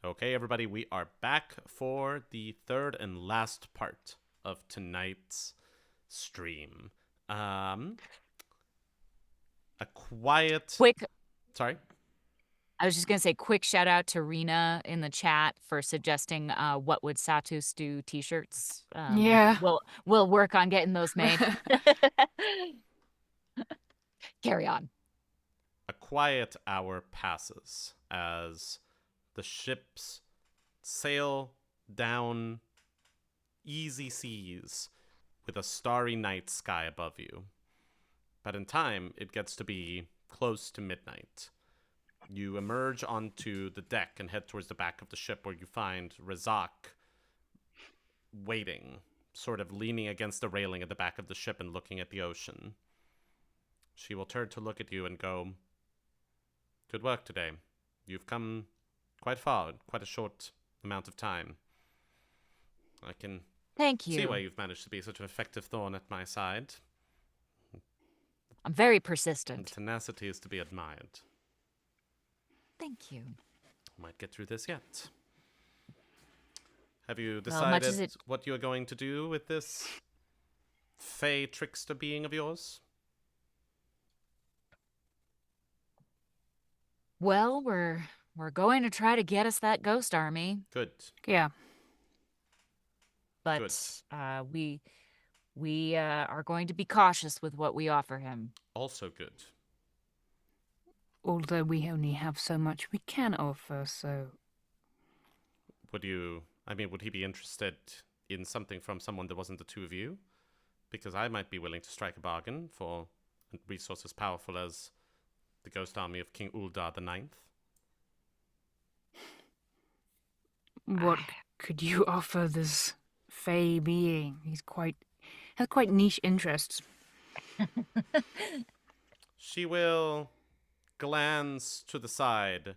Okay, everybody, we are back for the third and last part of tonight's stream. A quiet. Quick, Sorry. I was just going to say quick shout out to Rena in the chat for suggesting what would Satus do t-shirts. Yeah. We'll work on getting those made. Carry on. A quiet hour passes as the ships sail down easy seas with a starry night sky above you. But in time, it gets to be close to midnight. You emerge onto the deck and head towards the back of the ship where you find Razak waiting, sort of leaning against the railing at the back of the ship and looking at the ocean. She will turn to look at you and go, "Good work today. You've come quite far in quite a short amount of time. I can Thank you. see why you've managed to be such an effective thorn at my side. I'm very And persistent. tenacity is to be admired. Thank you. Might get through this yet. Have you Well, much as decided what you're going to do with this fey trickster being of yours? Well, we're going to try to get us that ghost army, Good. Yeah. but we are going to be cautious with what we offer him. Also good. Although we only have so much we can offer, so Would he be interested in something from someone that wasn't the two of you? Because I might be willing to strike a bargain for a resource as powerful as the ghost army of King Uldar the Ninth. what could you offer this fey being? Has quite niche interests. She will glance to the side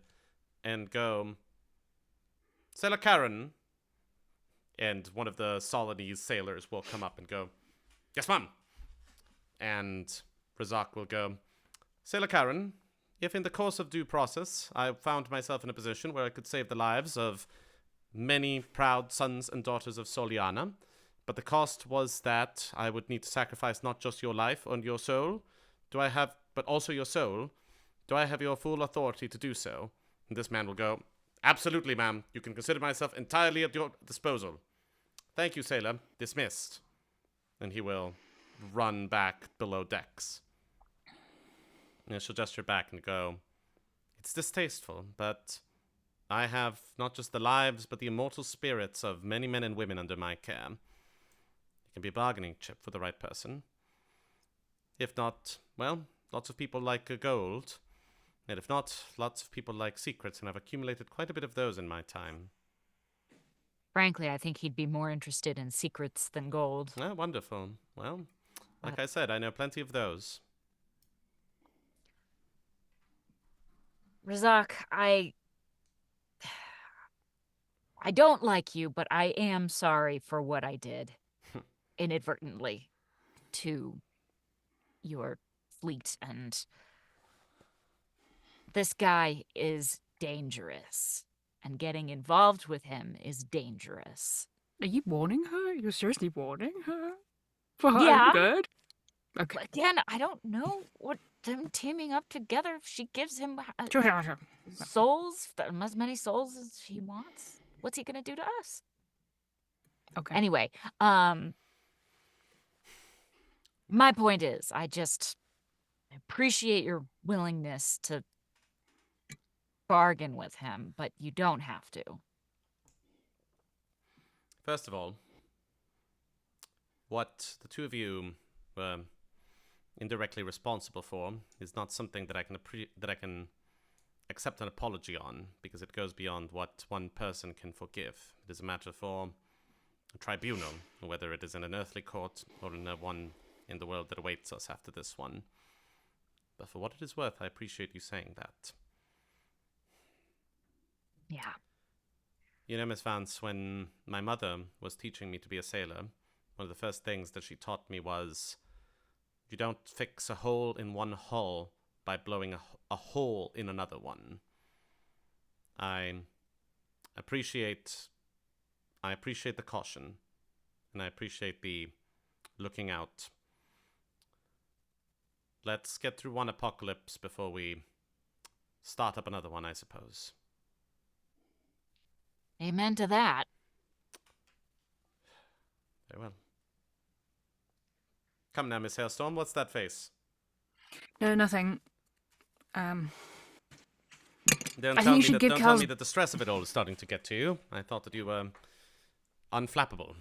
and go, "Sailor Karen." And one of the Solinese sailors will come up and go, "Yes, ma'am." And Razak will go, "Sailor Karen, if in the course of due process I found myself in a position where I could save the lives of many proud sons and daughters of Soliana, but the cost was that I would need to sacrifice not just your life and your soul, but also your soul, do I have your full authority to do so?" And this man will go, "Absolutely, ma'am. You can consider myself entirely at your disposal. Thank you, sailor. Dismissed." And he will run back below decks. And she'll gesture back and go, "It's distasteful, but I have not just the lives, but the immortal spirits of many men and women under my care. It can be a bargaining chip for the right person. If not, well, lots of people like gold. And if not, lots of people like secrets, and I've accumulated quite a bit of those in my time." Frankly, I think he'd be more interested in secrets than gold. Oh, wonderful. Well, like I said, I know plenty of those. Razak, I don't like you, but I am sorry for what I did inadvertently to your fleet, and this guy is dangerous, and getting involved with him is dangerous. Are you warning her? You're seriously warning her? For her Yeah. own good? Okay. But again, I don't know what them teaming up together, if she gives him Sure. souls, as many souls as he wants. What's he gonna do to us? Okay. Anyway, my point is, I just appreciate your willingness to bargain with him, but you don't have to. First of all, what the two of you were indirectly responsible for is not something that I can accept an apology on, because it goes beyond what one person can forgive. It is a matter for a tribunal, whether it is in an earthly court or in one in the world that awaits us after this one. But for what it is worth, I appreciate you saying that. Yeah. You know, Miss Vance, when my mother was teaching me to be a sailor, one of the first things that she taught me was, you don't fix a hole in one hull by blowing a hole in another one. I appreciate the caution, and I appreciate the looking out. Let's get through one apocalypse before we start up another one, I suppose. Amen to that. Very well. Come now, Miss Hailstorm, what's that face? No, nothing. Don't I tell think you should give don't tell Cal's... me that the stress of it all is starting to get to you. I thought that you were unflappable.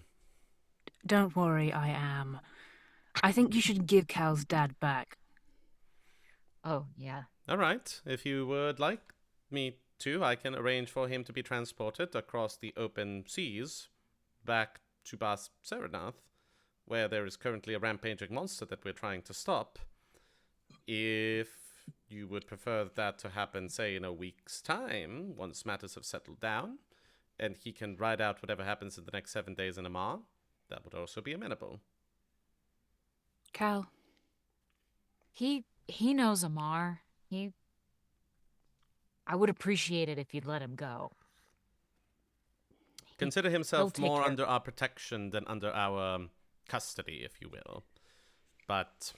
Don't worry, I am. I think you should give Cal's dad back. Oh, yeah. All right. If you would like me to, I can arrange for him to be transported across the open seas back to Bas Serenath, where there is currently a rampaging monster that we're trying to stop. If you would prefer that to happen, say, in a week's time, once matters have settled down, and he can ride out whatever happens in the next 7 days in Amar, that would also be amenable. Cal. He knows Amar. I would appreciate it if you'd let him go. Consider he'll himself take more care. under our protection than under our custody, if you will. But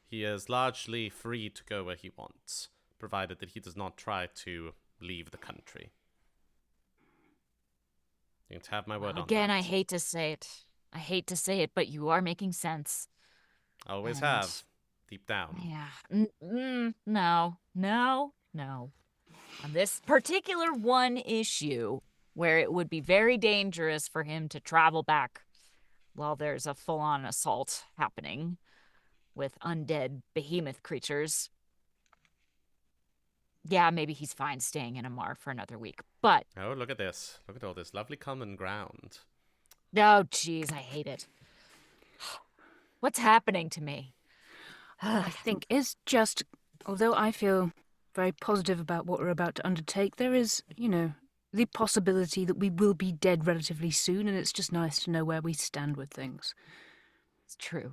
he is largely free to go where he wants, provided that he does not try to leave the country. You can have my word on Again, that. I hate to say it, but you are making sense. Always And- have, deep down. Yeah. No. On this particular one issue, where it would be very dangerous for him to travel back while there's a full-on assault happening with undead behemoth creatures. Yeah, maybe he's fine staying in Amar for another week, but... Oh, look at this. Look at all this lovely common ground. Oh, jeez, I hate it. What's happening to me? I think it's just, although I feel very positive about what we're about to undertake, there is, the possibility that we will be dead relatively soon, and it's just nice to know where we stand with things. It's true.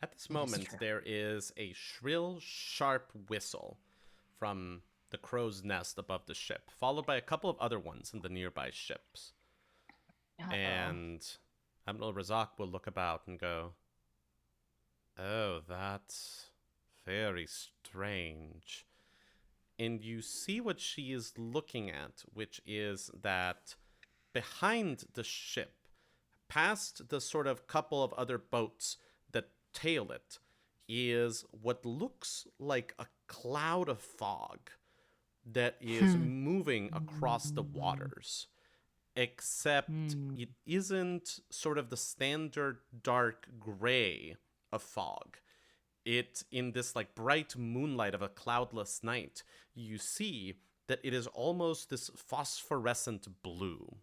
At this It is moment, true. there is a shrill, sharp whistle from the crow's nest above the ship, followed by a couple of other ones in the nearby ships. Uh-oh. And Admiral Razak will look about and go, "Oh, that's very strange." And you see what she is looking at, which is that behind the ship, past the sort of couple of other boats that tail it, is what looks like a cloud of fog that is moving across the waters. Except it isn't sort of the standard dark gray of fog. It, in this like bright moonlight of a cloudless night, you see that it is almost this phosphorescent blue.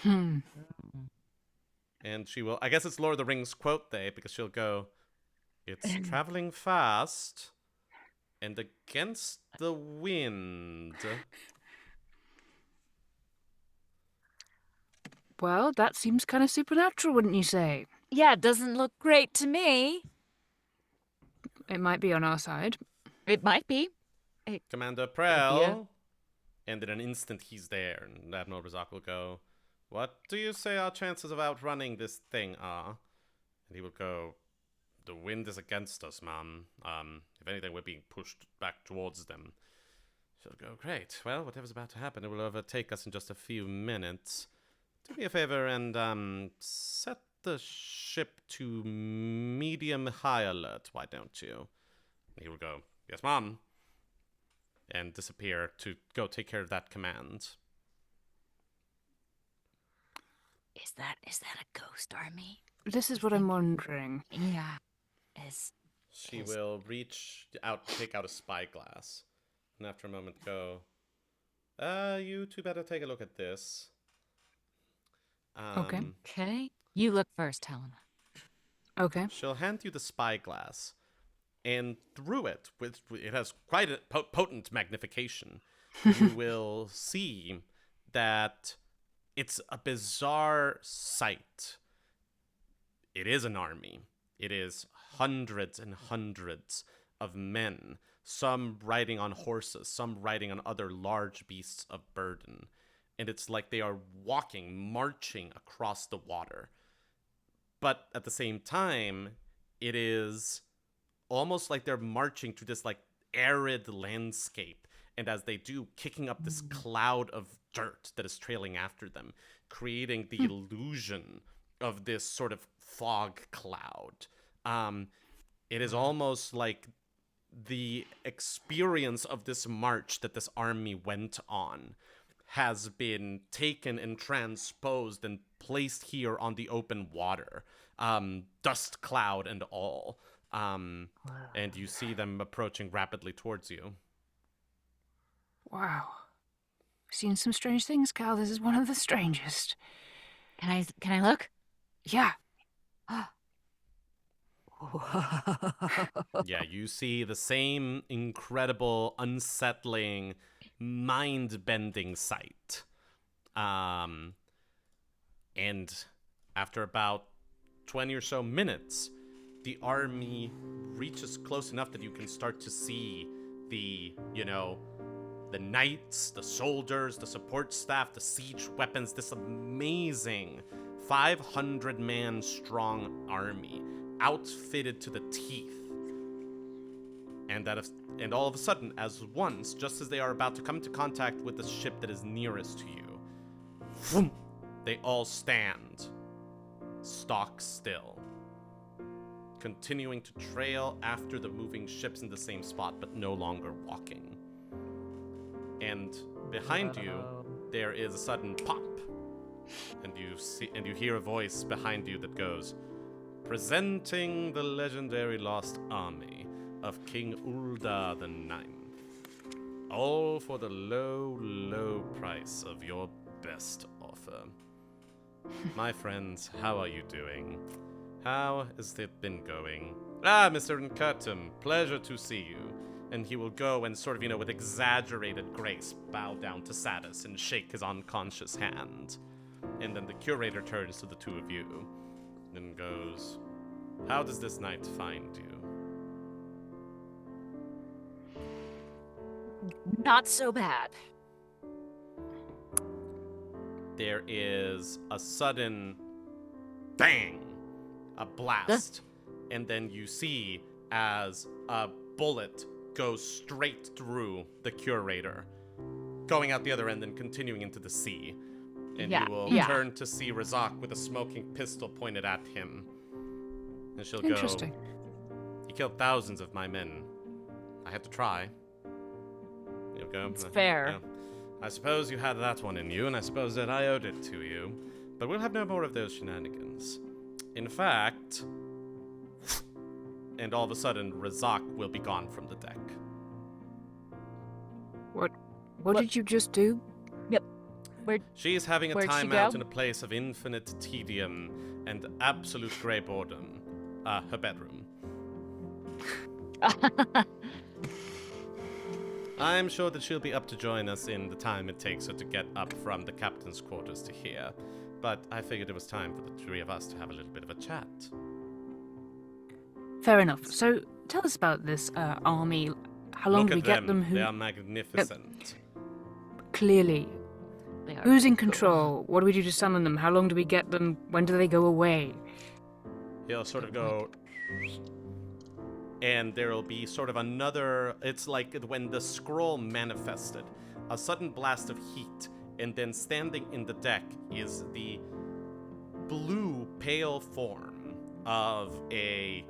And she will, I guess it's Lord of the Rings quote day, because she'll go, "It's traveling fast and against the wind." Well, that seems kind of supernatural, wouldn't you say? Yeah, it doesn't look great to me. It might be on our side. It might be. Commander be Prell. And in an instant, he's there. And Admiral Razak will go, "What do you say our chances of outrunning this thing are?" And he will go, "The wind is against us, ma'am. If anything, we're being pushed back towards them." She'll go, "Great. Well, whatever's about to happen, it will overtake us in just a few minutes. Do me a favor and set the ship to medium high alert, why don't you?" And he will go, "Yes, ma'am," and disappear to go take care of that command. Is that a ghost army? This is what I'm wondering. Yeah. She will reach out, take out a spyglass, and after a moment go, "You two better take a look at this." Okay. Okay. You look first, Helena. Okay. She'll hand you the spyglass, and through it, it has quite a potent magnification, you will see that it's a bizarre sight. It is an army. It is hundreds and hundreds of men some riding on horses, some riding on other large beasts of burden. And it's like they are marching across the water. But at the same time, it is almost like they're marching through this like arid landscape. And as they do, kicking up this cloud of dirt that is trailing after them, creating the illusion of this sort of fog cloud. It is almost like the experience of this march that this army went on has been taken and transposed and placed here on the open water, dust cloud and all. And you see them approaching rapidly towards you. Wow. I've seen some strange things, Cal. This is one of the strangest. Can I look? Yeah. Yeah, you see the same incredible, unsettling, mind-bending sight. And after about 20 or so minutes, the army reaches close enough that you can start to see the knights, the soldiers, the support staff, the siege weapons, this amazing 500-man strong army, outfitted to the teeth. And all of a sudden, just as they are about to come into contact with the ship that is nearest to you, they all stand, stock still, continuing to trail after the moving ships in the same spot, but no longer walking. And behind you, there is a sudden pop, and you hear a voice behind you that goes, "Presenting the legendary lost army of King Ulda the Ninth, all for the low, low price of your best offer." My friends, how are you doing? How has it been going? Ah, Mr. Nkatum, pleasure to see you. And he will go and sort of, with exaggerated grace, bow down to Satus and shake his unconscious hand. And then the curator turns to the two of you and goes, "How does this night find you?" Not so bad. There is a sudden bang, a blast, and then you see as a bullet goes straight through the curator, going out the other end and continuing into the sea. And you will turn to see Razak with a smoking pistol pointed at him. And she'll Interesting. go, "He killed thousands of my men. I had to try." You'll go, It's fair. "Yeah. I suppose you had that one in you, and I suppose that I owed it to you. But we'll have no more of those shenanigans. In fact..." And all of a sudden, Razak will be gone from the deck. What did you just do? Yep. She's having a Where'd she time out go? in a place of infinite tedium and absolute grey boredom. Her bedroom. I'm sure that she'll be up to join us in the time it takes her to get up from the captain's quarters to here. But I figured it was time for the three of us to have a little bit of a chat. Fair enough. So, tell us about this army. How long Look do we at get them? They are magnificent. Clearly. They are Who's in cool. control? What do we do to summon them? How long do we get them? When do they go away? He'll sort of go... And there'll be sort of another... It's like when the scroll manifested. A sudden blast of heat. And then standing in the deck is the blue, pale form of a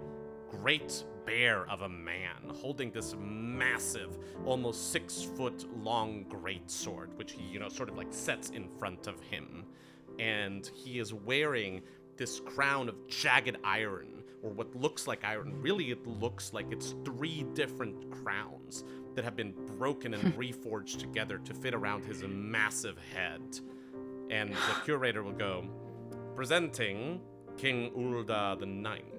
great bear of a man holding this massive, almost 6-foot-long great sword, which he, sort of like sets in front of him. And he is wearing this crown of jagged iron, or what looks like iron. Really, it looks like it's 3 different crowns that have been broken and reforged together to fit around his massive head. And the curator will go, "Presenting King Ulda the Ninth.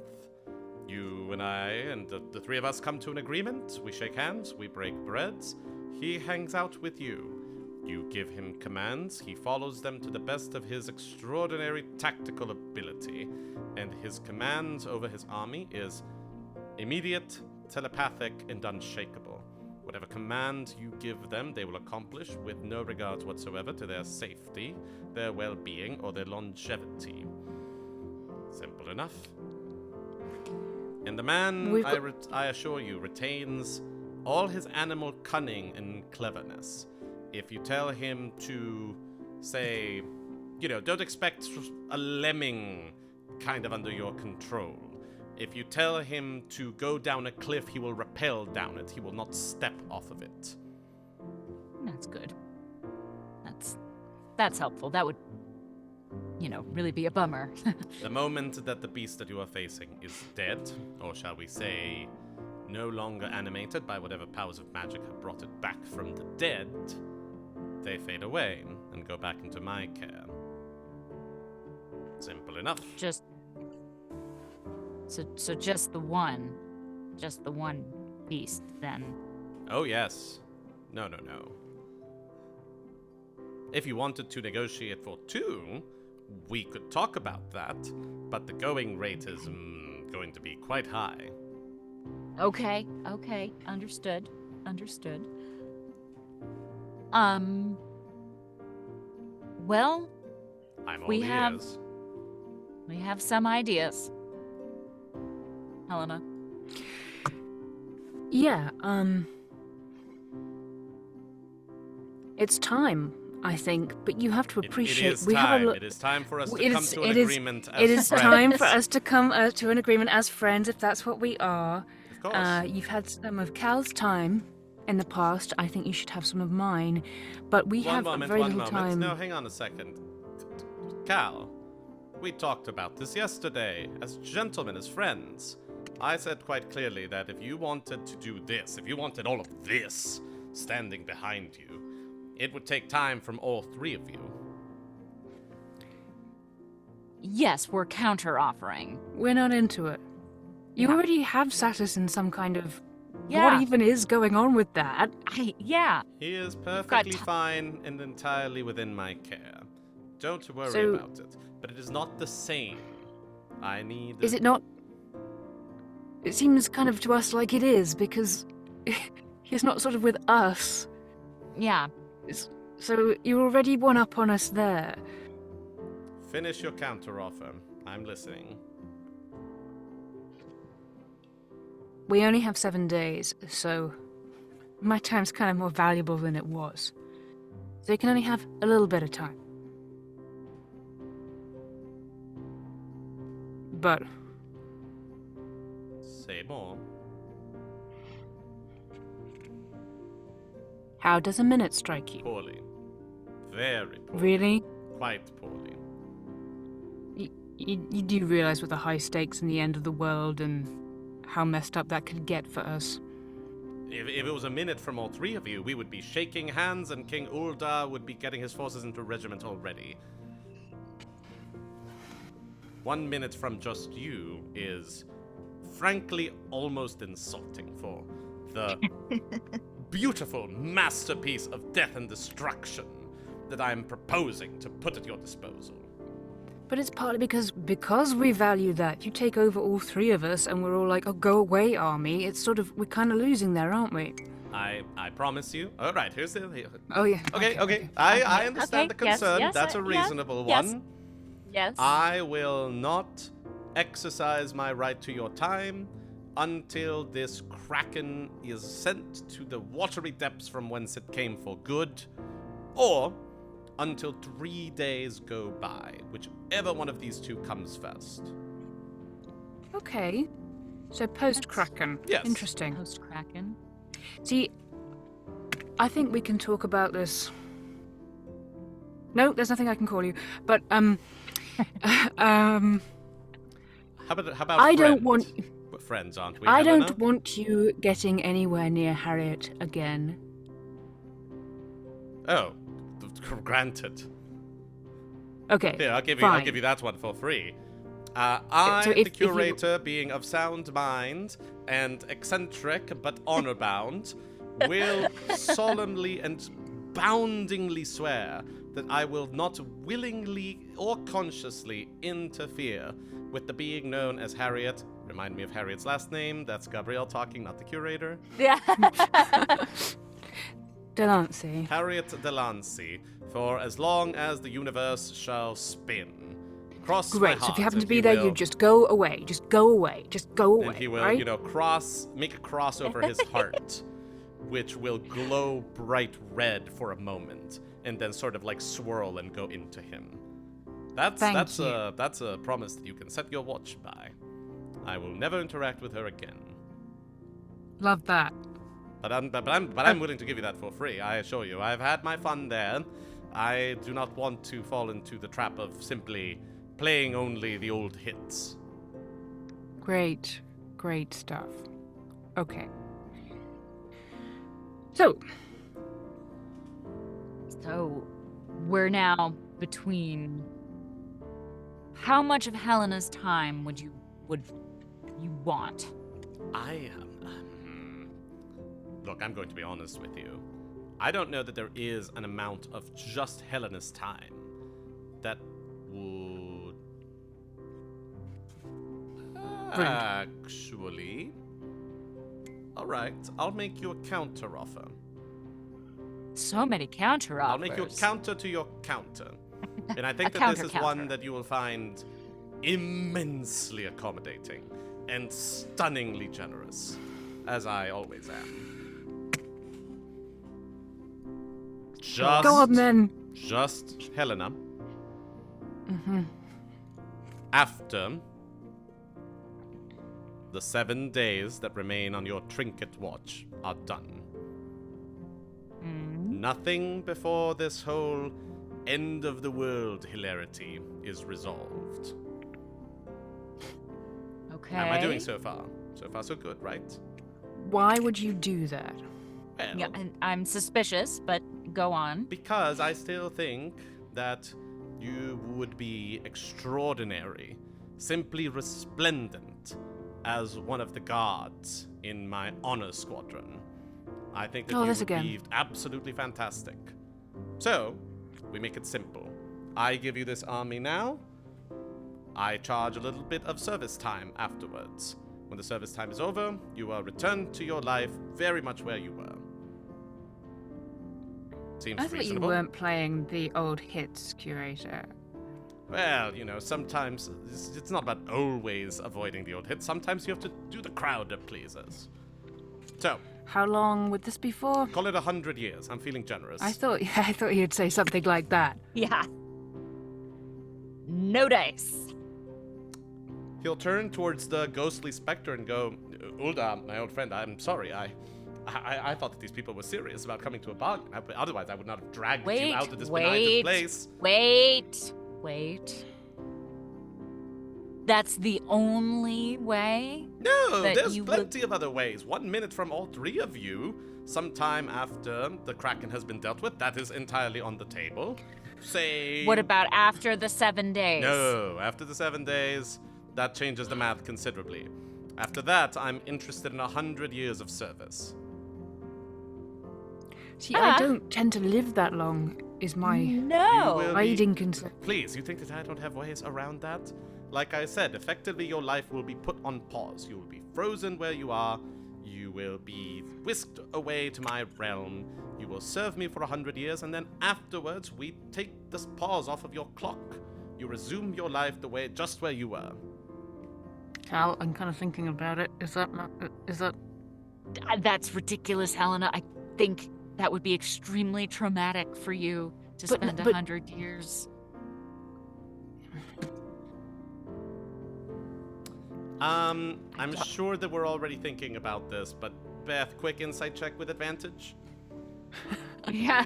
You and I and the 3 of us come to an agreement. We shake hands, we break breads. He hangs out with you. You give him commands, he follows them to the best of his extraordinary tactical ability. And his command over his army is immediate, telepathic and unshakable. Whatever command you give them, they will accomplish with no regards whatsoever to their safety, their well-being, or their longevity. Simple enough. And the man, I assure you, retains all his animal cunning and cleverness. If you tell him to, say, don't expect a lemming kind of under your control. If you tell him to go down a cliff, he will rappel down it. He will not step off of it. That's good. That's helpful. That would, really be a bummer. The moment that the beast that you are facing is dead, or shall we say, no longer animated by whatever powers of magic have brought it back from the dead, they fade away and go back into my care. Simple enough. So just the one beast, then. Oh, yes. No. If you wanted to negotiate for 2, we could talk about that, but the going rate is going to be quite high. Okay, understood. Well, I'm all we ears. have some ideas. Helena. Yeah, it's time, I think, but you have to appreciate It is time for us to come to an agreement as friends. It is time for us to come to an agreement as friends, if that's what we are. Of course. You've had some of Cal's time in the past. I think you should have some of mine, but we have very little time. No, hang on a second. Cal, we talked about this yesterday, as gentlemen, as friends. I said quite clearly that if you wanted to do this, if you wanted all of this standing behind you, it would take time from all 3 of you. Yes, we're counter-offering. We're not into it. You already have Satus in some kind of... Yeah. What even is going on with that? Yeah. He is perfectly fine and entirely within my care. Don't worry about it. But it is not the same. I need... Is it not? It seems kind of to us like it is, because he's not sort of with us. Yeah. So you're already one up on us there. Finish your counter-offer. I'm listening. We only have 7 days, so my time's kind of more valuable than it was. So you can only have a little bit of time. But... Say more. How does a minute strike you? Poorly. Very poorly. Really? Quite poorly. You do realize what the high stakes in the end of the world and how messed up that could get for us. If it was a minute from all 3 of you, we would be shaking hands and King Ulda would be getting his forces into regiment already. 1 minute from just you is, frankly, almost insulting for the beautiful masterpiece of death and destruction that I am proposing to put at your disposal. But it's partly because we value that. You take over all 3 of us and we're all like, oh, go away, army. It's sort of, we're kind of losing there, aren't we? I promise you. All right, here's the... Oh, yeah. Okay. I understand the concern. Yes, That's a reasonable one. Yes. I will not exercise my right to your time until this kraken is sent to the watery depths from whence it came for good, or until 3 days go by, whichever one of these 2 comes first. Okay. So post-Kraken. Yes. Interesting. Post-Kraken. See, I think we can talk about this... No, there's nothing I can call you. But, How about I friend? don't want... We're friends, aren't we, I Helena? don't want you getting anywhere near Harriet again. Oh, granted. Okay, Here, I'll give fine. you that one for free. So I, if the you- curator, being of sound mind and eccentric but honor-bound, will solemnly and boundingly swear that I will not willingly or consciously interfere with the being known as Harriet Remind me of Harriet's last name. That's Gabriel talking, not the curator. Yeah. Delancey. Harriet Delancey, for as long as the universe shall spin. Cross my Great. heart, So if you happen to be you there, will. you just go away. Just go away. Just go away. And he will, right? make a cross over his heart, which will glow bright red for a moment, and then sort of like swirl and go into him. That's a promise that you can set your watch by. I will never interact with her again. Love that. But I'm willing to give you that for free. I assure you, I've had my fun there. I do not want to fall into the trap of simply playing only the old hits. Great. Great stuff. Okay. So, we're now between. How much of Helena's time would you want? I look, I'm going to be honest with you. I don't know that there is an amount of just Helena's time that would actually. All right, I'll make you a counter offer. So many counter offers. I'll make you a counter to your counter. And I think A that this is counter. one that you will find immensely accommodating and stunningly generous, as I always am. Just, go on then. Just Helena. Mm-hmm. After the 7 days that remain on your trinket watch are done. Nothing before this whole end of the world hilarity is resolved. Okay. How am I doing so far? So far, so good, right? Why would you do that? Well, Yeah, and I'm suspicious, but go on. because I still think that you would be extraordinary, simply resplendent as one of the guards in my honor squadron. I think that you this would again. be absolutely fantastic. So, we make it simple. I give you this army now. I charge a little bit of service time afterwards. When the service time is over, you are returned to your life very much where you were. Seems I thought you reasonable. weren't playing the old hits, Curator. Well, sometimes it's not about always avoiding the old hits. Sometimes you have to do the crowd that pleases. So, How long would this be for? call it 100 years. I'm feeling generous. I thought you'd say something like that. Yeah. No dice. He'll turn towards the ghostly specter and go, Ulda, my old friend, I'm sorry. I thought that these people were serious about coming to a bargain. Otherwise, I would not have dragged you out of this benighted place. Wait. That's the only way? No, that there's you plenty of other ways. 1 minute from all three of you, sometime after the Kraken has been dealt with, that is entirely on the table. Say... What about after the 7 days? No, after the 7 days, that changes the math considerably. After that, I'm interested in 100 years of service. See, I don't tend to live that long, is my No. You will leading concern. Please, you think that I don't have ways around that? Like I said, effectively your life will be put on pause. You will be frozen where you are. You will be whisked away to my realm. You will serve me for 100 years, and then afterwards we take this pause off of your clock. You resume your life just where you were. Cal, I'm kind of thinking about it. Is that... That's ridiculous, Helena. I think that would be extremely traumatic for you to spend 100 years. I'm sure that we're already thinking about this, but Beth, quick insight check with advantage. Yeah.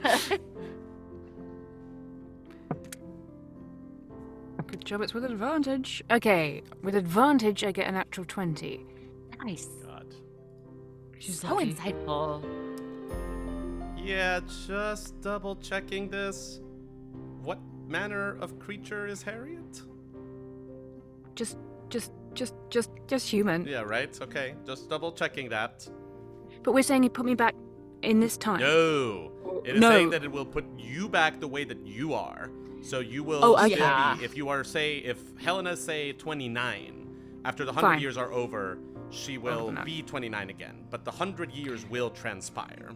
Good job, it's with advantage. Okay, with advantage, I get an actual 20. Nice. God. She's So lucky. insightful. Yeah, just double checking this. What manner of creature is Harriet? Just human. Yeah, right? Okay, just double checking that. But we're saying you put me back in this time. No. It is No. saying that it will put you back the way that you are. So you will Oh, still yeah. be, if Helena's say 29, After the 100 Fine. years are over, she will enough. be 29 again, but the 100 years will transpire.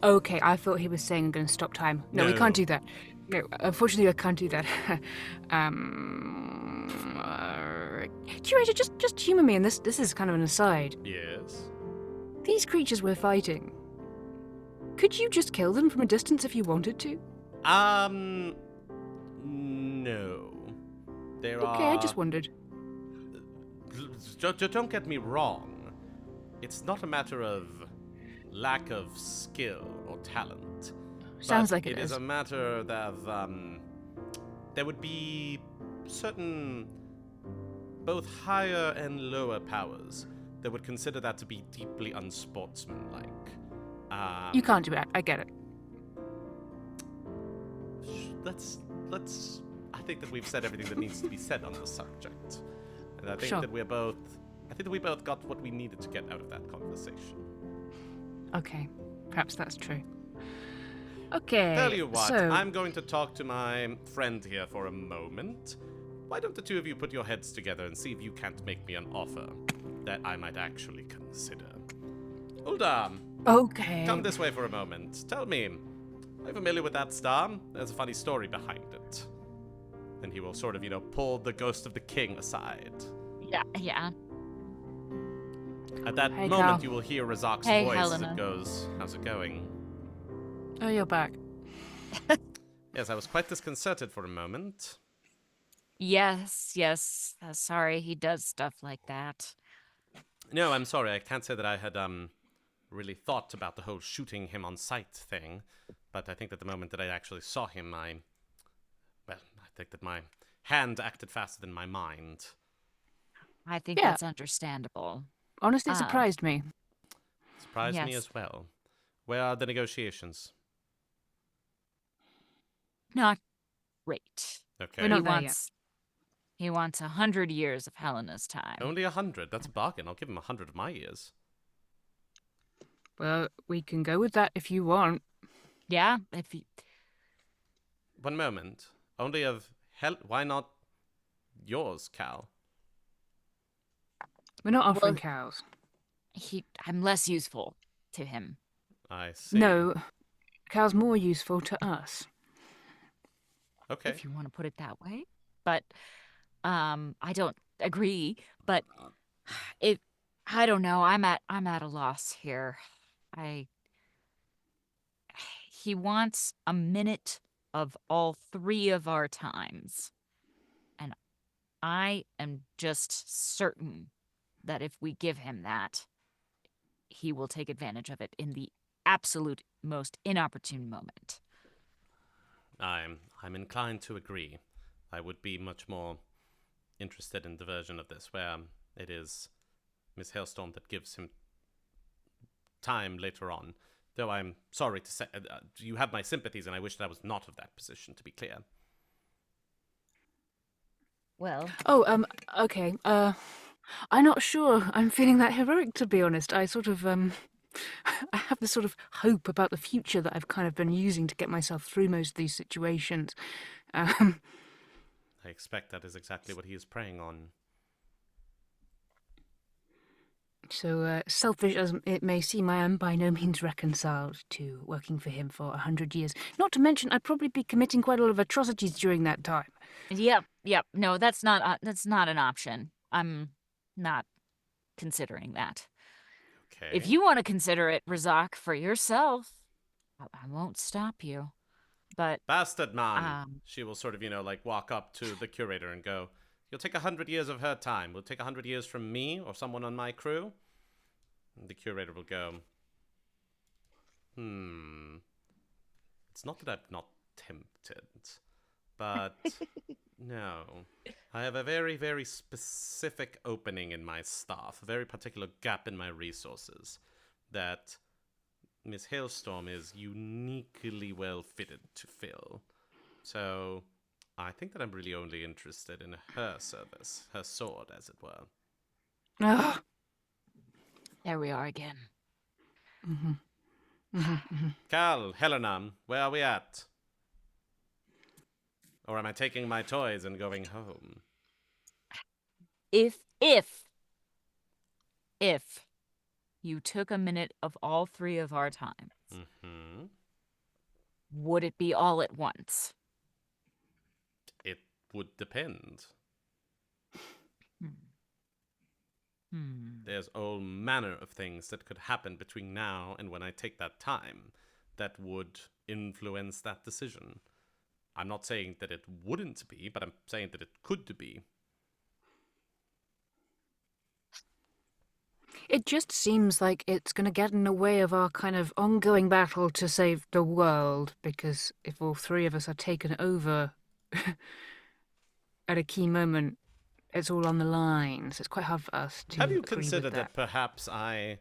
Okay, I thought he was saying I'm going to stop time. No, we No. can't do that. No, unfortunately, I can't do that. Curator, just humor me, and this is kind of an aside. Yes? These creatures we're fighting, could you just kill them from a distance if you wanted to? No. There Okay, are... I just wondered. Don't get me wrong. It's not a matter of lack of skill or talent. Sounds but like it is is. a matter of there would be certain both higher and lower powers that would consider that to be deeply unsportsmanlike. You can't do it. I get it. Let's. I think that we've said everything that needs to be said on the subject, and I think Sure. that we both got what we needed to get out of that conversation. Okay, perhaps that's true. Okay. Tell you what, so, I'm going to talk to my friend here for a moment. Why don't the two of you put your heads together and see if you can't make me an offer that I might actually consider? Ulda, Okay. come this way for a moment. Tell me, are you familiar with that star? There's a funny story behind it. Then he will sort of, pull the ghost of the king aside. Yeah. At that Hey, moment, Cal. you will hear Razak's Hey, voice as Helena. it goes, "How's it going?" Oh, you're back. Yes, I was quite disconcerted for a moment. Yes. Sorry, he does stuff like that. No, I'm sorry. I can't say that I had really thought about the whole shooting him on sight thing, but I think that the moment that I actually saw him, I think that my hand acted faster than my mind. I think Yeah. that's understandable. Honestly, it Ah. surprised me. Surprised me Yes. as well. Where are the negotiations? Not great. Okay. We're not there yet. He wants 100 years of Helena's time. Only 100. That's a bargain. I'll give him 100 of my years. Well, we can go with that if you want. Yeah, if you... One moment. Only of why not yours, Cal? We're not offering Well- cows. I'm less useful to him. I see. No, cows more useful to us. Okay. If you want to put it that way. But I don't agree, but I don't know. I'm at a loss here. He wants a minute of all three of our times. And I am just certain that if we give him that, he will take advantage of it in the absolute most inopportune moment. I'm inclined to agree. I would be much more interested in the version of this where it is Miss Hailstorm that gives him time later on. Though I'm sorry to say, you have my sympathies, and I wish that I was not of that position, to be clear. Well, Oh, okay. I'm not sure I'm feeling that heroic, to be honest. I sort of, I have this sort of hope about the future that I've kind of been using to get myself through most of these situations. I expect that is exactly what he is preying on. So, selfish as it may seem, I am by no means reconciled to working for him for 100 years. Not to mention, I'd probably be committing quite a lot of atrocities during that time. Yep. No, that's not an option. I'm not considering that. Okay. If you want to consider it, Razak, for yourself, I won't stop you. But Bastard man. She will sort of, walk up to the curator and go, "You'll take 100 years of her time. We'll take 100 years from me or someone on my crew." And the curator will go, It's not that I'm not tempted, but no. I have a very, very specific opening in my staff, a very particular gap in my resources that Miss Hailstorm is uniquely well fitted to fill. So I think that I'm really only interested in her service, her sword, as it were. Ugh. there we are again. Cal, Helena, where are we at? Or am I taking my toys and going home? if you took a minute of all 3 of our time, Mm-hmm. would it be all at once? It would depend. There's all manner of things that could happen between now and when I take that time that would influence that decision. I'm not saying that it wouldn't be, but I'm saying that it could be. It just seems like it's going to get in the way of our kind of ongoing battle to save the world, because if all 3 of us are taken over at a key moment, it's all on the line, so it's quite hard for us to Have you agree with considered that perhaps I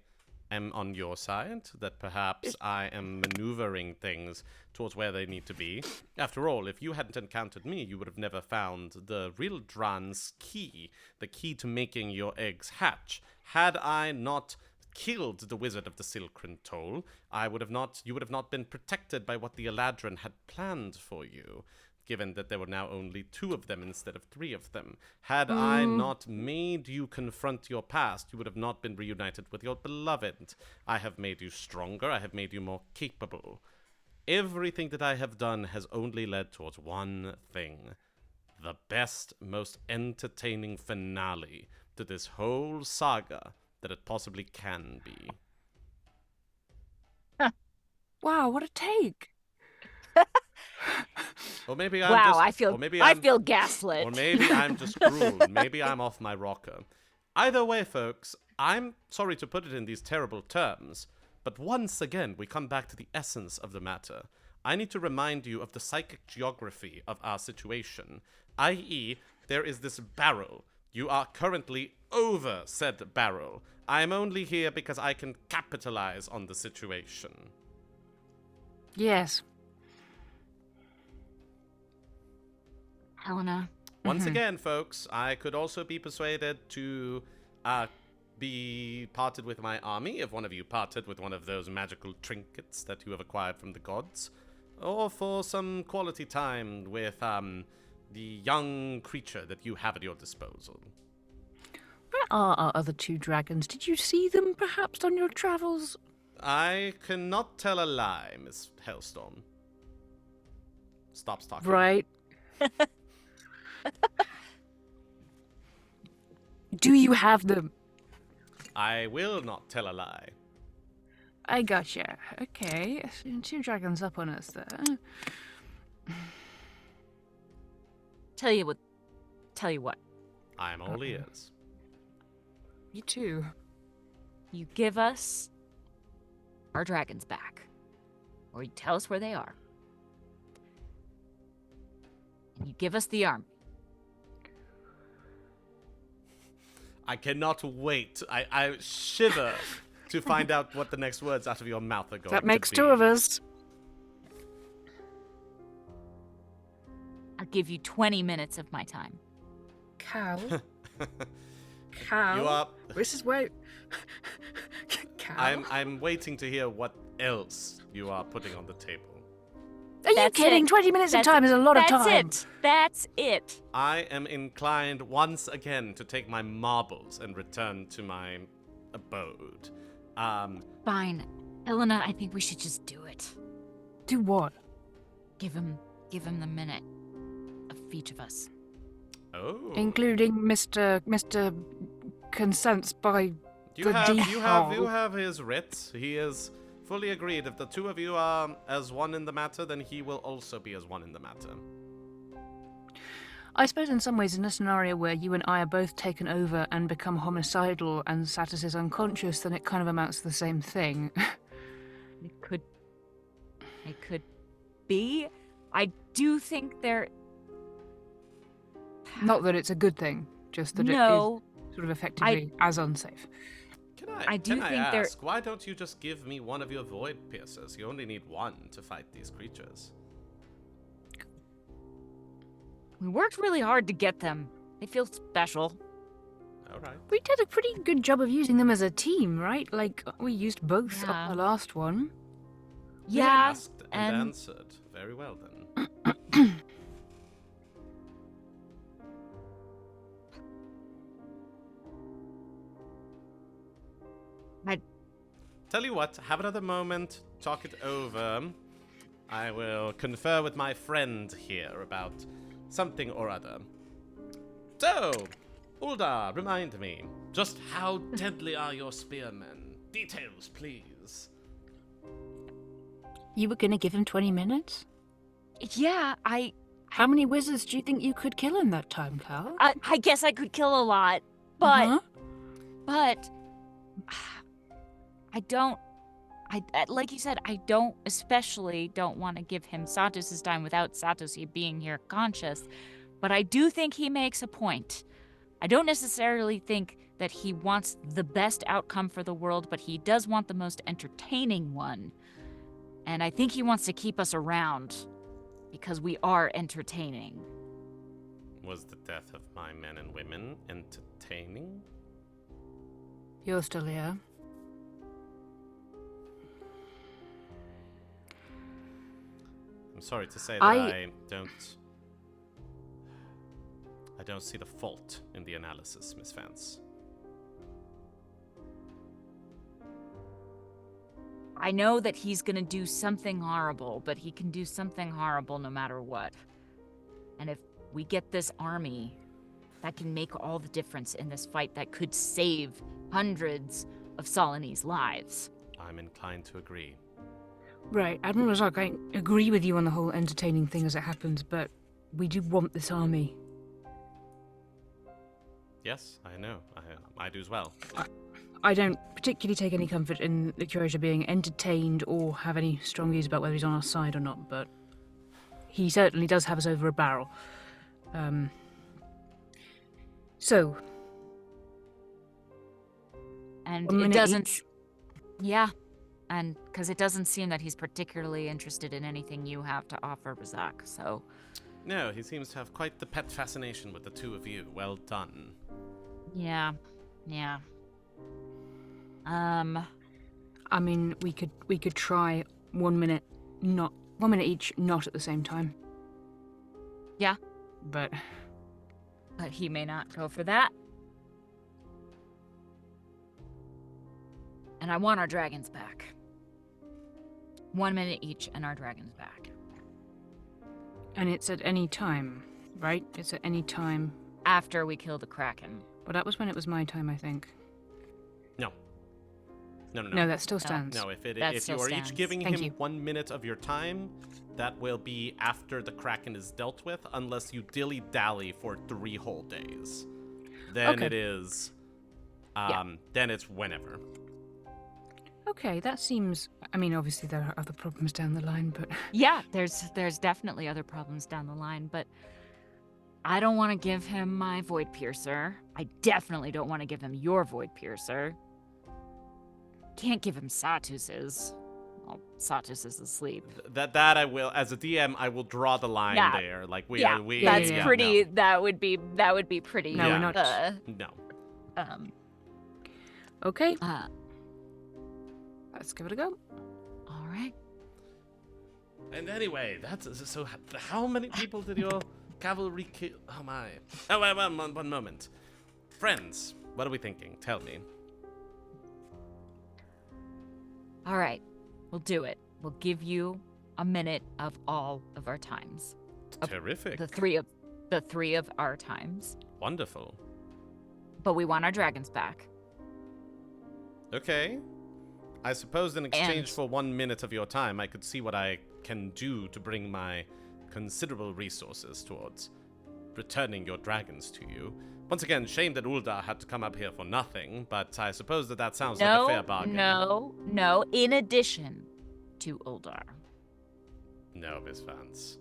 am on your side? That perhaps I am maneuvering things towards where they need to be? After all, if you hadn't encountered me, you would have never found the real Dran's key, the key to making your eggs hatch. Had I not killed the Wizard of the Silkran Toll, you would have not been protected by what the Eladrin had planned for you, given that there were now only 2 of them instead of 3 of them. Had I not made you confront your past, you would have not been reunited with your beloved. I have made you stronger. I have made you more capable. Everything that I have done has only led towards one thing. The best, most entertaining finale to this whole saga that it possibly can be. Wow, what a take! Or maybe I'm Wow, just, I feel or maybe I I'm, feel gaslit. Or maybe I'm just cruel. Maybe I'm off my rocker. Either way, folks, I'm sorry to put it in these terrible terms, but once again, we come back to the essence of the matter. I need to remind you of the psychic geography of our situation, i.e., there is this barrel. You are currently over said barrel. I am only here because I can capitalize on the situation. Yes. Helena. Once again, folks, I could also be persuaded to be parted with my army if one of you parted with one of those magical trinkets that you have acquired from the gods, or for some quality time with the young creature that you have at your disposal. Where are our other 2 dragons? Did you see them perhaps on your travels? I cannot tell a lie, Miss Hellstorm. Stops talking. Right. Do you have them? I will not tell a lie. I gotcha. Okay, 2 dragons up on us there. Tell you what. I am all ears. You too. You give us our dragons back. Or you tell us where they are. And you give us the army. I cannot wait. I shiver to find out what the next words out of your mouth are going to be. That makes 2 of us. I'll give you 20 minutes of my time. Cal. Cal. You are... This is where... Cal. I'm waiting to hear what else you are putting on the table. Are you kidding? 20 minutes of time is a lot of time. That's it. I am inclined once again to take my marbles and return to my abode. Fine. Helena, I think we should just do it. Do what? Give him the minute of each of us. Oh. Including Mr. Consents by You the have his writ. He is fully agreed. If the 2 of you are as one in the matter, then he will also be as one in the matter. I suppose in some ways in a scenario where you and I are both taken over and become homicidal and Satus is unconscious, then it kind of amounts to the same thing. It could be. I do think there... Not that it's a good thing, just that it is sort of effectively as unsafe. Can I ask, why don't you just give me one of your void piercers? You only need 1 to fight these creatures. We worked really hard to get them. They feel special. All right. We did a pretty good job of using them as a team, right? Like, we used both Yeah. on the last one. Yeah, Asked and answered. Very well, then. tell you what, have another moment, talk it over. I will confer with my friend here about something or other. So, Ulda, remind me, just how deadly are your spearmen? Details, please. You were gonna give him 20 minutes? Yeah, How many wizards do you think you could kill in that time, Cal? I guess I could kill a lot, but Uh-huh. but like you said, I especially don't want to give him Satus's time without Satus being here conscious. But I do think he makes a point. I don't necessarily think that he wants the best outcome for the world, but he does want the most entertaining one. And I think he wants to keep us around because we are entertaining. Was the death of my men and women entertaining? You're still here. I'm sorry to say that I don't see the fault in the analysis, Miss Vance. I know that he's gonna do something horrible, but he can do something horrible no matter what. And if we get this army, that can make all the difference in this fight that could save hundreds of Solinese lives. I'm inclined to agree. Right, Admiral Razak, I agree with you on the whole entertaining thing as it happens, but we do want this army. Yes, I know. I do as well. I don't particularly take any comfort in the Curator being entertained or have any strong views about whether he's on our side or not, but he certainly does have us over a barrel. So... And 1 it minute doesn't... each. Yeah, and because it doesn't seem that he's particularly interested in anything you have to offer, Razak, so... No, he seems to have quite the pet fascination with the two of you. Well done. Yeah. I mean, we could try 1 minute, 1 minute each, not at the same time. Yeah. But he may not go for that. And I want our dragons back. 1 minute each and our dragons back. and it's at any time, right? It's at any time. After we kill the Kraken. Well, that was when it was my time, I think. No, that still stands. No, if That you still are stands. each giving Thank him you. 1 minute of your time, that will be after the Kraken is dealt with, unless you dilly-dally for 3 whole days. Then Okay. it is, then it's whenever. Okay, that seems... I mean, obviously there are other problems down the line, but... Yeah, there's definitely other problems down the line, but I don't want to give him my Void Piercer. I definitely don't want to give him your Void Piercer. Can't give him Satus's. Well, Satus is asleep. That I will, as a DM, I will draw the line Yeah. there. Like That's yeah, pretty. No. That would be pretty. No, we're not- No. Okay, Uh, let's give it a go. all right. And anyway, that's so. How many people did your cavalry kill? Oh my! Oh, wait, one moment. Friends, what are we thinking? Tell me. All right. We'll do it. We'll give you a minute of all of our times. Terrific. The three of our times. Wonderful. But we want our dragons back. Okay. I suppose in exchange And- for 1 minute of your time, I could see what I can do to bring my considerable resources towards returning your dragons to you. Once again, shame that Ulda had to come up here for nothing, but I suppose that sounds like a fair bargain. No. In addition to Uldar. No, Miss Vance.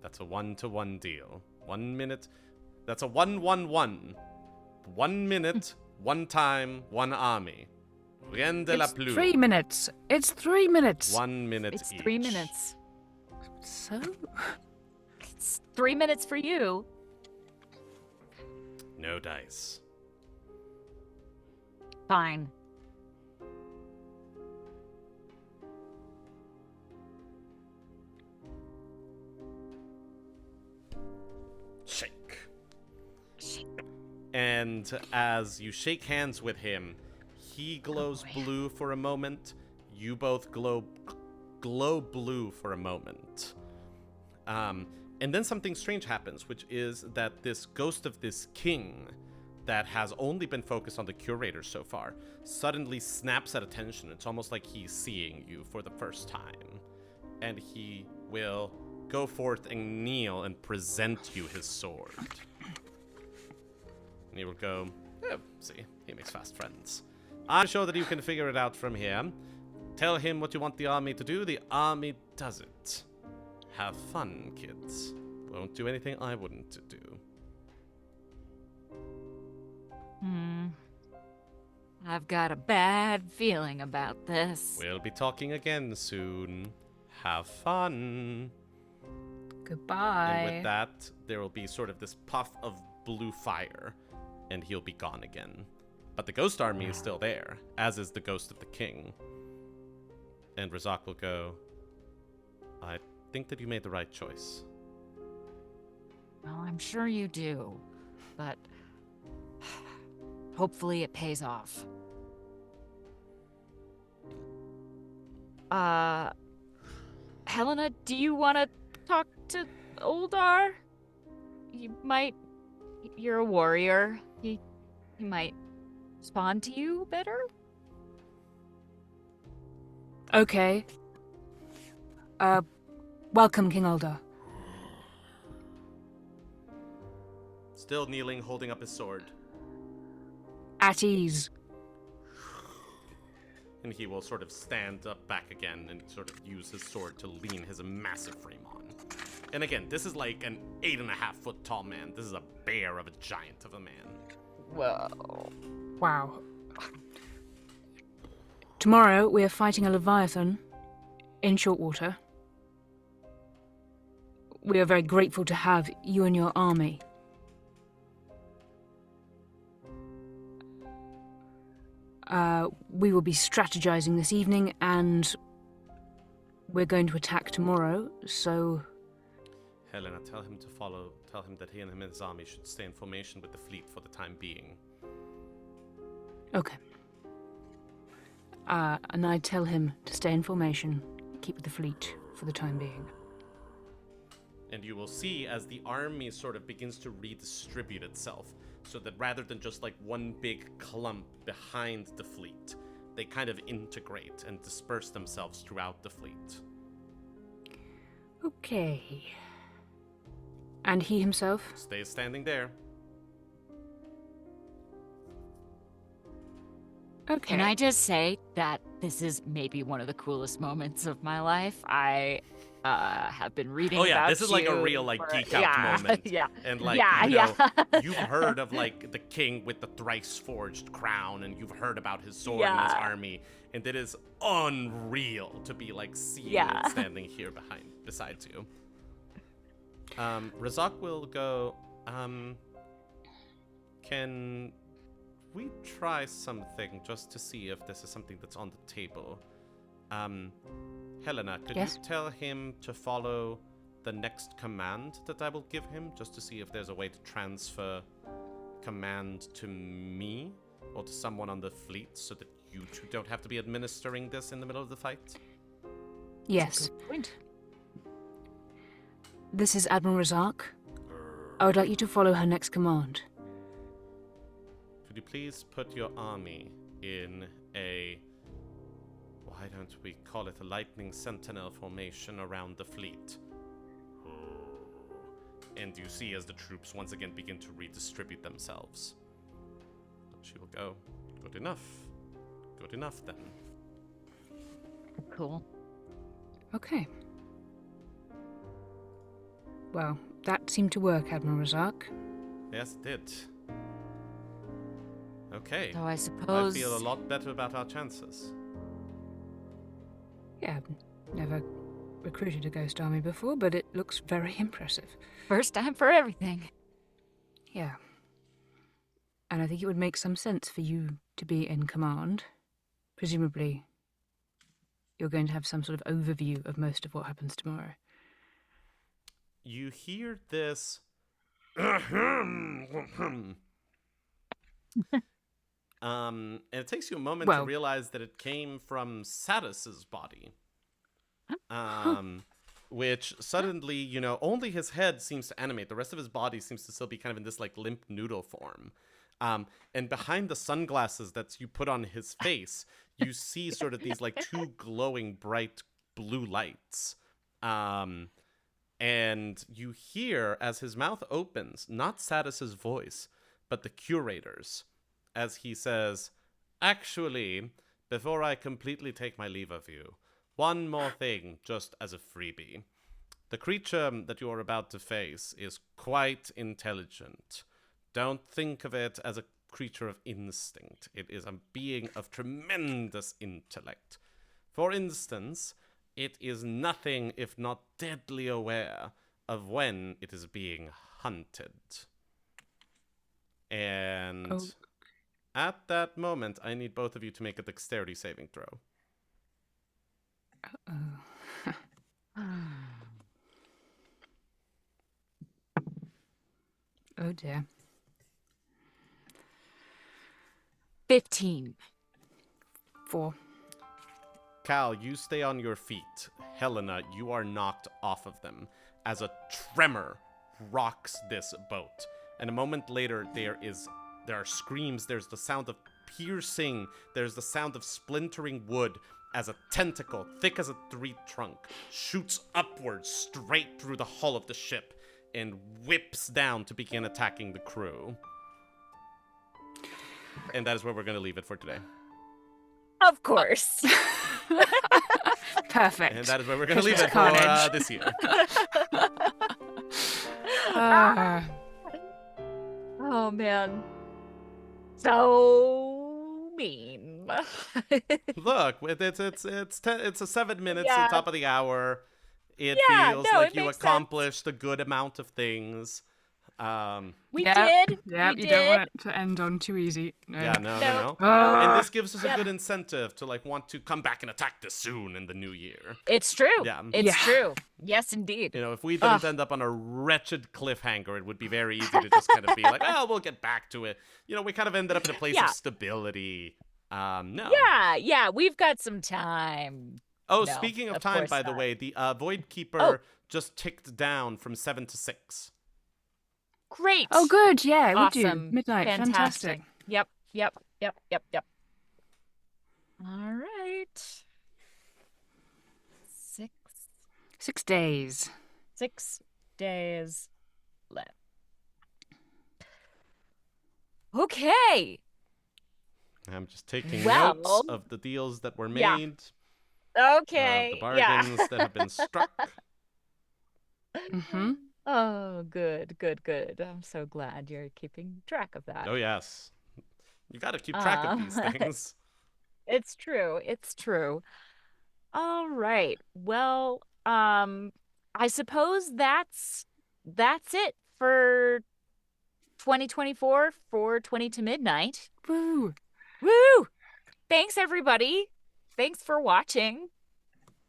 That's a 1-to-1 deal. 1 minute. That's a 1-1-1. 1 minute, 1 time, 1 army. Rien de la It's plus. 3 minutes. It's 3 minutes. 1 minute It's each. 3 minutes. So? It's 3 minutes for you. No dice. Fine. Shake. And as you shake hands with him, He glows boy. blue for a moment. You both glow blue for a moment. And then something strange happens, which is that this ghost of this king that has only been focused on the curator so far suddenly snaps at attention. It's almost like he's seeing you for the first time. And he will go forth and kneel and present you his sword. And he will go, oh, see, he makes fast friends. I'm sure that you can figure it out from here. Tell him what you want the army to do. The army does it. Have fun, kids. Won't do anything I wouldn't do. I've got a bad feeling about this. We'll be talking again soon. Have fun. Goodbye. And with that, there will be sort of this puff of blue fire, and he'll be gone again. But the ghost army is still there, as is the ghost of the king. And Razak will go, I think that you made the right choice. Well, I'm sure you do, but hopefully it pays off. Helena, do you want to talk to Oldar? You're a warrior. He might respond to you better? Okay. Welcome, King Oldar. Still kneeling, holding up his sword. At ease. And he will sort of stand up back again and sort of use his sword to lean his massive frame on. And again, this is like an 8.5-foot tall man. This is a bear of a giant of a man. Whoa. Wow. Tomorrow, we are fighting a Leviathan in Shortwater. We are very grateful to have you and your army. We will be strategizing this evening, and we're going to attack tomorrow, so... Helena, tell him that he and his army should stay in formation with the fleet for the time being. Okay. And I tell him to stay in formation, keep with the fleet for the time being. And you will see as the army sort of begins to redistribute itself, so that rather than just like one big clump behind the fleet, they kind of integrate and disperse themselves throughout the fleet. Okay. And he himself? Stays standing there. Okay. Can I just say that this is maybe one of the coolest moments of my life? I have been reading about this is like a you real like for- geek out moment. Yeah. And like Yeah. you've heard of like the king with the thrice forged crown, and you've heard about his sword and his Yeah. army, and it is unreal to be like seeing Yeah. it standing here beside you. Razak will go, can we try something just to see if this is something that's on the table? Helena, could Yes? you tell him to follow the next command that I will give him, just to see if there's a way to transfer command to me or to someone on the fleet, so that you two don't have to be administering this in the middle of the fight? Yes. Good point. This is Admiral Razak. I would like you to follow her next command. Could you please put your army in a, why don't we call it a lightning sentinel formation around the fleet? And you see as the troops once again begin to redistribute themselves. She will go, good enough. Good enough then. Cool. Okay. Well, that seemed to work, Admiral Razak. Yes, it did. Okay. So I I suppose. feel a lot better about our chances. Yeah, I've never recruited a ghost army before, but it looks very impressive. First time for everything. Yeah. And I think it would make some sense for you to be in command. Presumably, you're going to have some sort of overview of most of what happens tomorrow. You hear this And it takes you a moment to realize that it came from Satus's body. Which suddenly, you know, only his head seems to animate. The rest of his body seems to still be kind of in this like limp noodle form. And behind the sunglasses that you put on his face, you see sort of these like two glowing bright blue lights. And you hear as his mouth opens, not Satus's voice, but the Curator's, as he says, "Actually, before I completely take my leave of you, one more thing, just as a freebie. The creature that you are about to face is quite intelligent. Don't think of it as a creature of instinct. It is a being of tremendous intellect. For instance, it is nothing if not deadly aware of when it is being hunted." And at that moment, I need both of you to make a dexterity saving throw. Oh dear. 15. 4. Cal, you stay on your feet. Helena, you are knocked off of them as a tremor rocks this boat. And a moment later, there are screams, there's the sound of piercing, there's the sound of splintering wood as a tentacle, thick as a tree trunk, shoots upwards straight through the hull of the ship and whips down to begin attacking the crew. And that is where we're going to leave it for today. Of course. Perfect. And that is where we're going to leave it for this year. Oh, man. So mean. Look, it's a 7 minutes Yeah. at the top of the hour. It Yeah, feels no, like it you makes accomplished a good amount of things. We Yep. did. Yeah, We you did. don't want it to end on too easy. No. Yeah, no. Ah. And this gives us a Yep. good incentive to like want to come back and attack this soon in the new year. It's true. Yeah. It's Yeah. true. Yes, indeed. You know, if we didn't end up on a wretched cliffhanger, it would be very easy to just kind of be like, "Oh, we'll get back to it." You know, we kind of ended up in a place Yeah. of stability. No. Yeah, we've got some time. Oh, No, speaking of of time, course by the not. way, the Void Keeper Oh. just ticked down from 7 to 6. Great. Oh, good. Yeah, would Awesome. do. Midnight. Fantastic. Fantastic. Yep. All right. 6 days. 6 days left. Okay. I'm just taking Well, notes of the deals that were yeah. made, Okay. the bargains that have been struck. Mm-hmm. Oh, good. I'm so glad you're keeping track of that. Oh, yes. You got to keep track of these things. It's true. All right. Well, I suppose that's it for 2024 for 20 to midnight. Woo. Woo! Thanks everybody. Thanks for watching.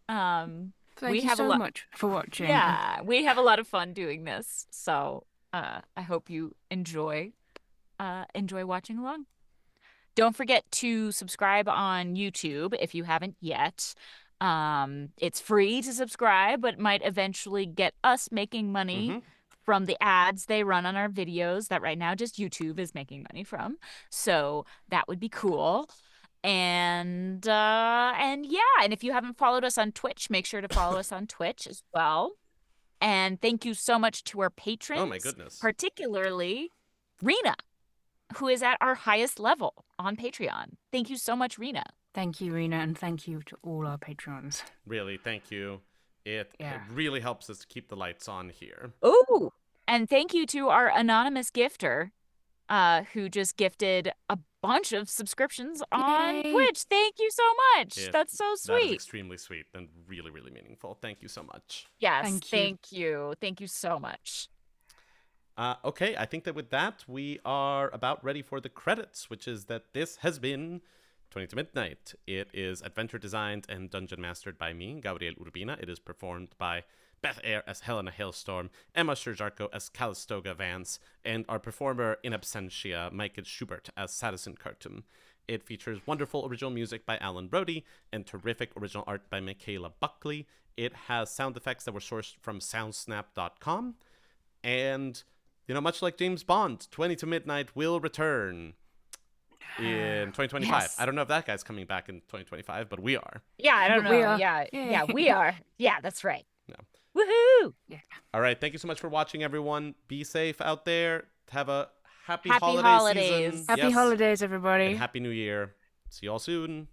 Thank We you have a so lot- much for watching. Yeah, we have a lot of fun doing this. So, I hope you enjoy watching along. Don't forget to subscribe on YouTube if you haven't yet. It's free to subscribe, but might eventually get us making money from the ads they run on our videos that right now just YouTube is making money from. So that would be cool. And yeah, and if you haven't followed us on Twitch, make sure to follow us on Twitch as well. And thank you so much to our patrons. Oh, my goodness. Particularly Rena, who is at our highest level on Patreon. Thank you so much, Rena. Thank you, Rena, and thank you to all our patrons. Really, thank you. It really helps us to keep the lights on here. Ooh, and thank you to our anonymous gifter, who just gifted a bunch of subscriptions on Yay. Twitch. Thank you so much. That's so That is sweet. extremely sweet and really, really meaningful. Thank you so much. Yes, Thank you. thank you. Thank you so much. Okay, I think that with that, we are about ready for the credits, which is that this has been 20 to Midnight. It is adventure designed and dungeon mastered by me, Gabriel Urbina. It is performed by Beth Eyre as Helena Hailstorm, Emma Sherr-Ziarko as Calistoga Vance, and our performer in absentia, Michael Schubert as Satus and Khartoum. It features wonderful original music by Alan Brody and terrific original art by Mikaela Buckley. It has sound effects that were sourced from soundsnap.com. And, much like James Bond, 20 to Midnight will return in 2025. Yes. I don't know if that guy's coming back in 2025, but we are. Yeah, I don't know. We are. Yeah, we are. Yeah, that's right. No. Woohoo! Yeah. All right. Thank you so much for watching, everyone. Be safe out there. Have a happy Happy holiday holidays. season. Happy Yes. holidays, everybody. And Happy New Year. See y'all soon.